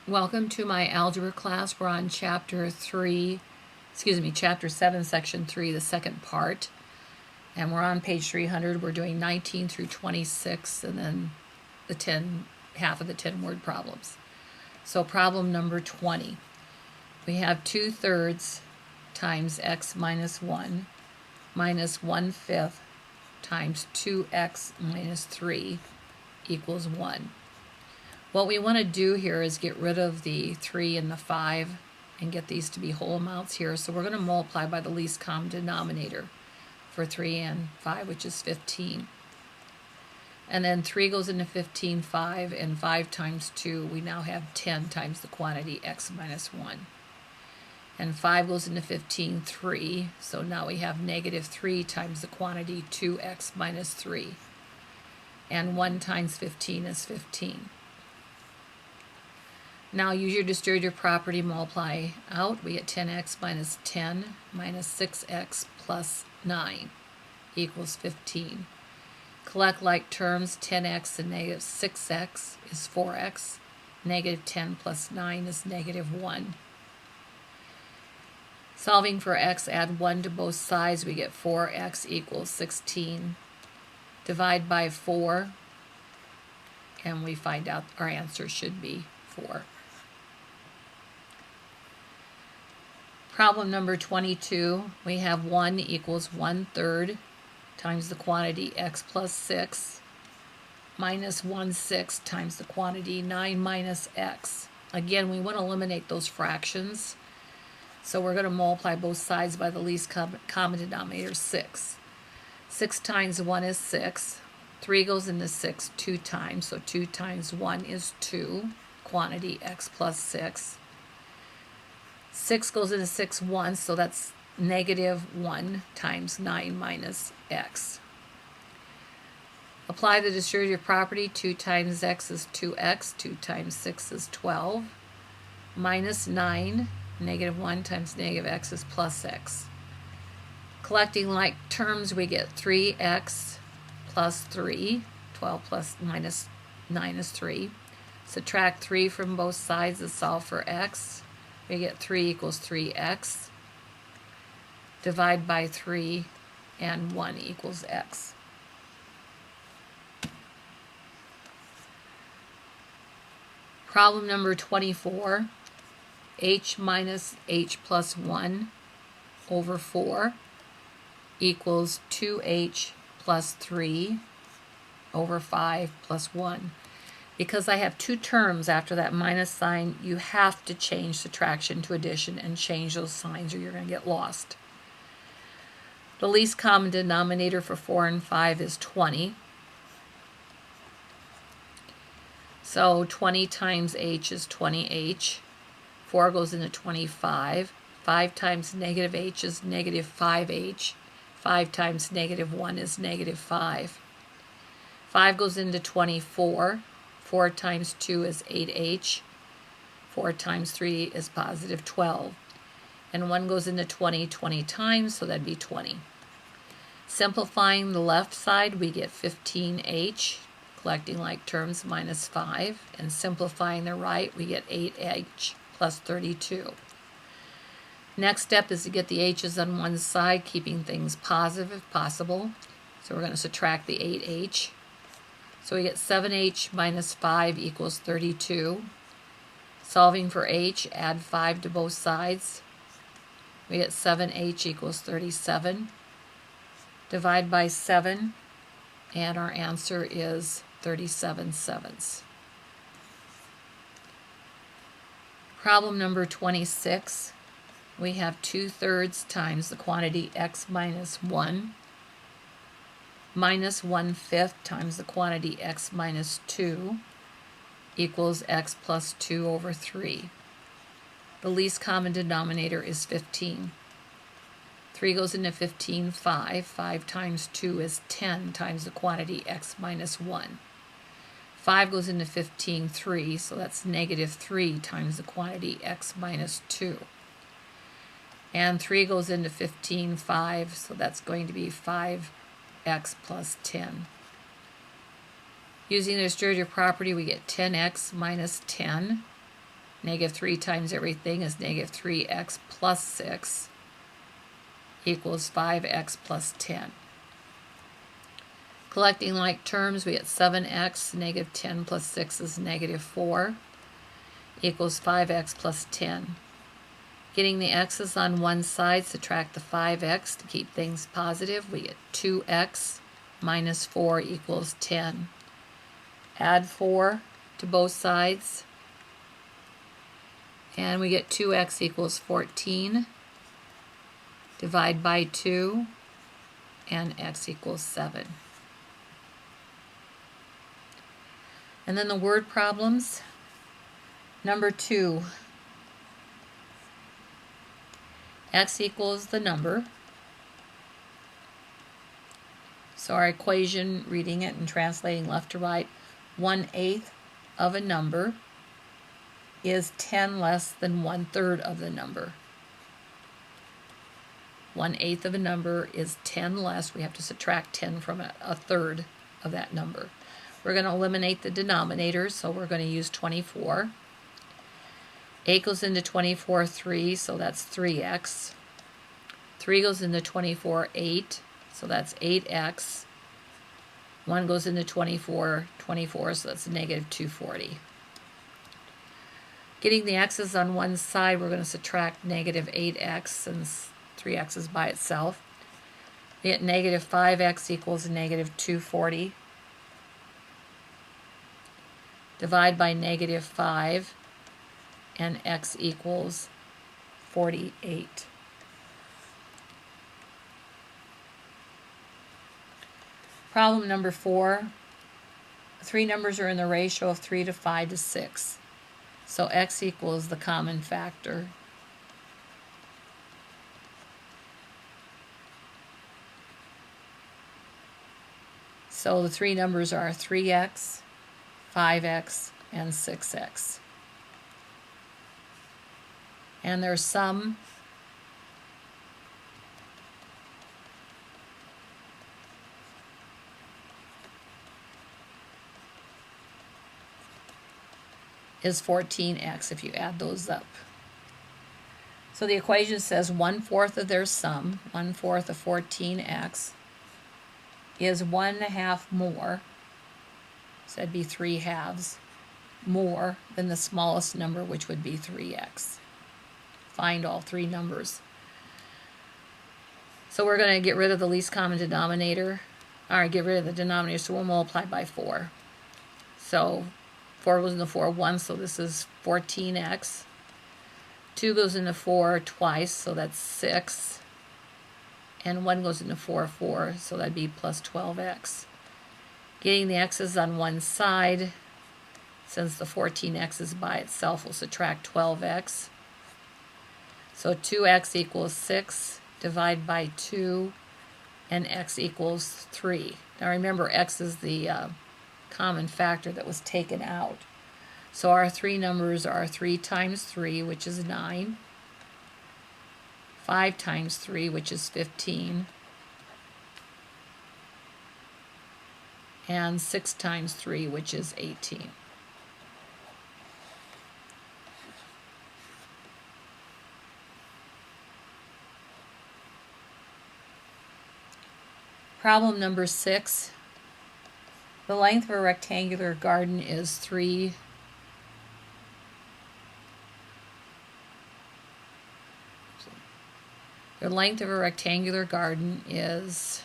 Welcome to my algebra class. We're on chapter 7, section 3, the second part. And we're on page 300. We're doing 19 through 26 and then half of the 10 word problems. So problem number 20. We have 2/3 times x minus 1 minus 1/5 times 2x minus 3 equals 1. What we want to do here is get rid of the 3 and the 5 and get these to be whole amounts here. So we're going to multiply by the least common denominator for 3 and 5, which is 15. And then 3 goes into 15, 5, and 5 times 2, we now have 10 times the quantity x minus 1. And 5 goes into 15, 3, so now we have negative 3 times the quantity 2x minus 3. And 1 times 15 is 15. Now use your distributive property, multiply out. We get 10x minus 10 minus 6x plus 9 equals 15. Collect like terms, 10x and negative 6x is 4x. Negative 10 plus 9 is negative 1. Solving for x, add 1 to both sides. We get 4x equals 16. Divide by 4, and we find out our answer should be 4. Problem number 22, we have 1 equals 1/3 times the quantity x plus 6 minus 1/6 times the quantity 9 minus x. Again, we want to eliminate those fractions. So we're going to multiply both sides by the least common denominator, 6. 6 times 1 is 6. 3 goes into 6 2 times, so 2 times 1 is 2, quantity x plus 6. 6 goes into 6 once, so that's negative 1 times 9 minus x. Apply the distributive property. 2 times x is 2x. 2 times 6 is 12. Minus 9, negative 1 times negative x is plus x. Collecting like terms, we get 3x plus 3. 12 plus minus 9 is 3. Subtract 3 from both sides to solve for x. We get 3 equals 3x. Divide by 3, and 1 equals x. Problem number 24. H minus h plus 1 over 4 equals 2h plus 3 over 5 plus 1. Because I have two terms after that minus sign, you have to change subtraction to addition and change those signs or you're going to get lost. The least common denominator for 4 and 5 is 20. So 20 times h is 20h. 4 goes into 25. 5 times negative h is negative 5h. 5 times negative 1 is negative 5. 5 goes into 24. 4 times 2 is 8h. 4 times 3 is positive 12. And 1 goes into 20 20 times, so that'd be 20. Simplifying the left side, we get 15h, collecting like terms, minus 5. And simplifying the right, we get 8h plus 32. Next step is to get the h's on one side, keeping things positive if possible. So we're going to subtract the 8h. So we get 7h minus 5 equals 32. Solving for h, add 5 to both sides. We get 7h equals 37. Divide by 7, and our answer is 37/7. Problem number 26. We have 2/3 times the quantity x minus 1 minus 1/5 times the quantity x minus 2 equals x plus 2 over 3. The least common denominator is 15. 3 goes into 15, 5. 5 times 2 is 10 times the quantity x minus 1. 5 goes into 15, 3, so that's negative 3 times the quantity x minus 2. And 3 goes into 15, 5, so that's going to be 5x plus 10. Using the distributive property, we get 10x minus 10 Negative 3 times everything is negative 3x plus 6 equals 5x plus 10. Collecting like terms, we get 7x, negative 10 plus 6 is negative 4, equals 5x plus 10. Getting the x's on one side, subtract the 5x to keep things positive. We get 2x minus 4 equals 10. Add 4 to both sides, and we get 2x equals 14. Divide by 2, and x equals 7. And then the word problems. Number 2. X equals the number. So our equation, reading it and translating left to right, 1/8 of a number is 10 less than 1/3 of the number. 1/8 of a number is 10 less. We have to subtract 10 from a third of that number. We're going to eliminate the denominator, so we're going to use 24. 8 goes into 24, 3, so that's 3x. 3 goes into 24, 8, so that's 8x. 1 goes into 24, 24, so that's negative 240. Getting the x's on one side, we're going to subtract negative 8x since 3x is by itself. We get negative 5x equals negative 240. Divide by negative 5, and x equals 48. Problem number 4. Three numbers are in the ratio of 3 to 5 to 6. So x equals the common factor. So the three numbers are 3x, 5x, and 6x. And their sum is 14x if you add those up. So the equation says 1/4 of their sum, 1/4 of 14x, is 1/2 more, so that'd be 3/2, more than the smallest number, which would be 3x. Find all three numbers. So we're going to get rid of the least common denominator. All right, get rid of the denominator, so we'll multiply by 4. So 4 goes into 4 once, so this is 14x. 2 goes into 4 twice, so that's 6. And 1 goes into 4, so that'd be plus 12x. Getting the x's on one side, since the 14x is by itself, we'll subtract 12x. So 2x equals 6, divide by 2, and x equals 3. Now remember, x is the common factor that was taken out. So our three numbers are 3 times 3, which is 9, 5 times 3, which is 15, and 6 times 3, which is 18. Problem number 6. The length of a rectangular garden is 3. The length of a rectangular garden is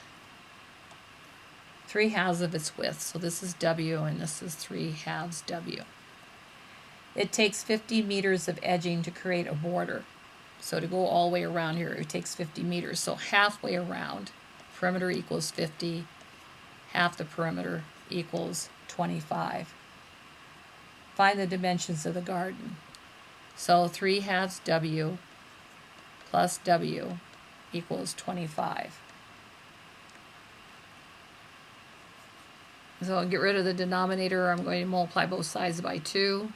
3/2 of its width. So this is W and this is 3/2 W. It takes 50 meters of edging to create a border. So to go all the way around here, it takes 50 meters. So halfway around, perimeter equals 50, half the perimeter equals 25. Find the dimensions of the garden. So 3/2 W plus W equals 25. So I'll get rid of the denominator. I'm going to multiply both sides by 2.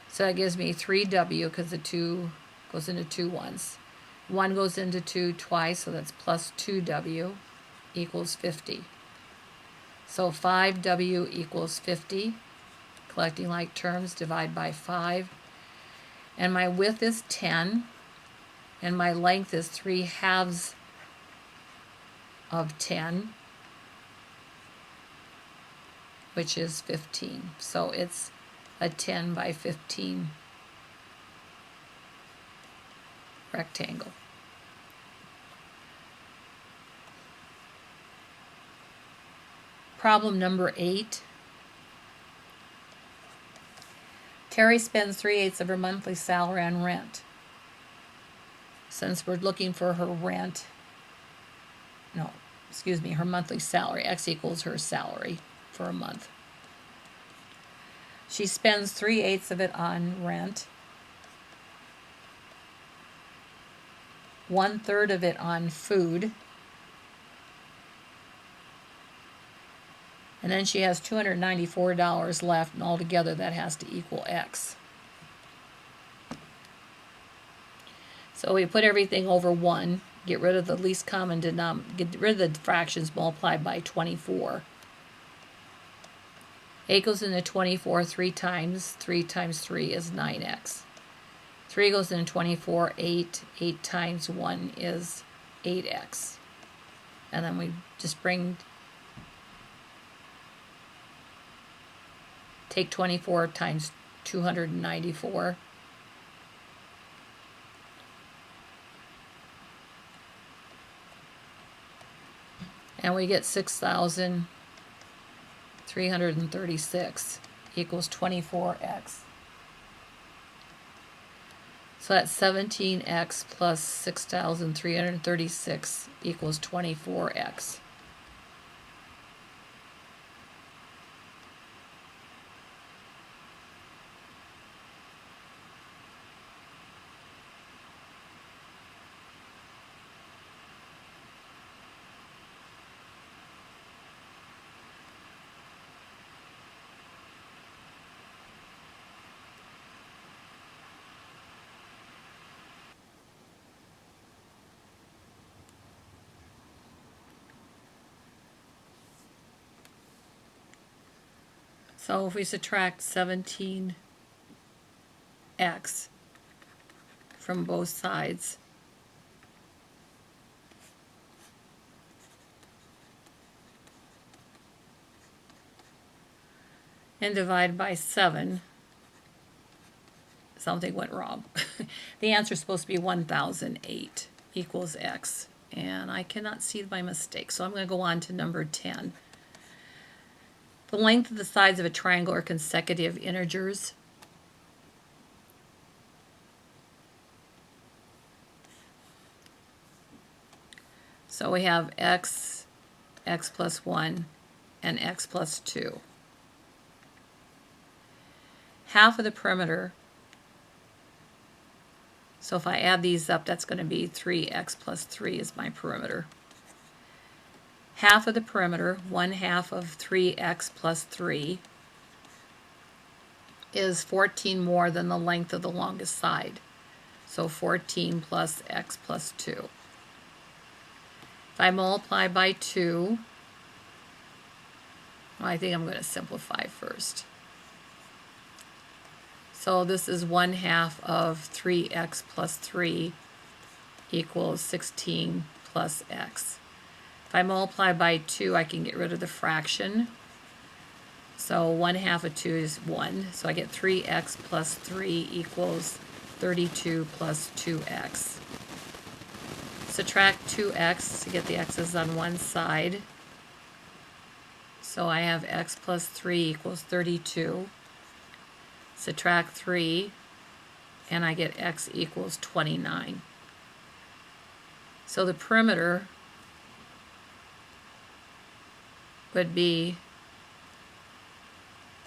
So that gives me 3W because the 2 goes into 2 once. 1 goes into 2 twice, so that's plus 2W equals 50. So 5W equals 50. Collecting like terms, divide by 5. And my width is 10, and my length is 3/2 of 10, which is 15. So it's a 10 by 15 rectangle. Problem number 8. Terry spends 3/8 of her monthly salary on rent. Since we're looking for her rent, her monthly salary, X equals her salary for a month. She spends 3/8 of it on rent, 1/3 of it on food, and then she has $294 left, and altogether that has to equal X. So we put everything over 1, get rid of the least common denominator, get rid of the fractions, multiplied by 24. 8 goes into 24 3 times. 3 times 3 is 9x. 3 goes into 24, 8. 8 times 1 is 8x. And then we just take 24 times 294. And we get 6,336 equals 24x. So that's 17x plus 6,336 equals 24x. So if we subtract 17x from both sides, and divide by 7, something went wrong. The answer is supposed to be 1008 equals x, and I cannot see my mistake, so I'm going to go on to number 10. The length of the sides of a triangle are consecutive integers. So we have x, x plus 1, and x plus 2. Half of the perimeter, so if I add these up, that's going to be 3x plus 3 is my perimeter. Half of the perimeter, 1/2 of 3x plus 3, is 14 more than the length of the longest side. So 14 plus x plus 2. If I multiply by 2, well, I think I'm going to simplify first. So this is 1/2 of 3x plus 3 equals 16 plus x. If I multiply by 2, I can get rid of the fraction. So 1/2 of 2 is 1. So I get 3x plus 3 equals 32 plus 2x. Subtract 2x to get the x's on one side. So I have x plus 3 equals 32. Subtract 3, and I get x equals 29. So the perimeter would be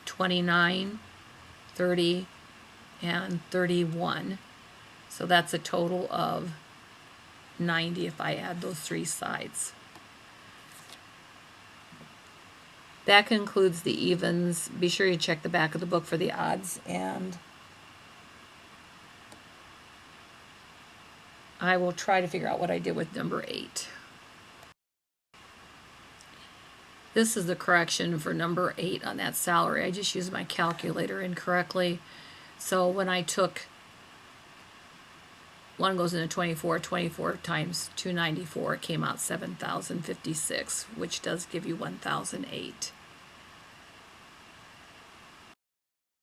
29, 30, and 31. So that's a total of 90 if I add those three sides. That concludes the evens. Be sure you check the back of the book for the odds, and I will try to figure out what I did with number 8. This is the correction for number 8 on that salary. I just used my calculator incorrectly. So when I took 1 goes into 24. 24 times 294 came out 7,056, which does give you 1,008.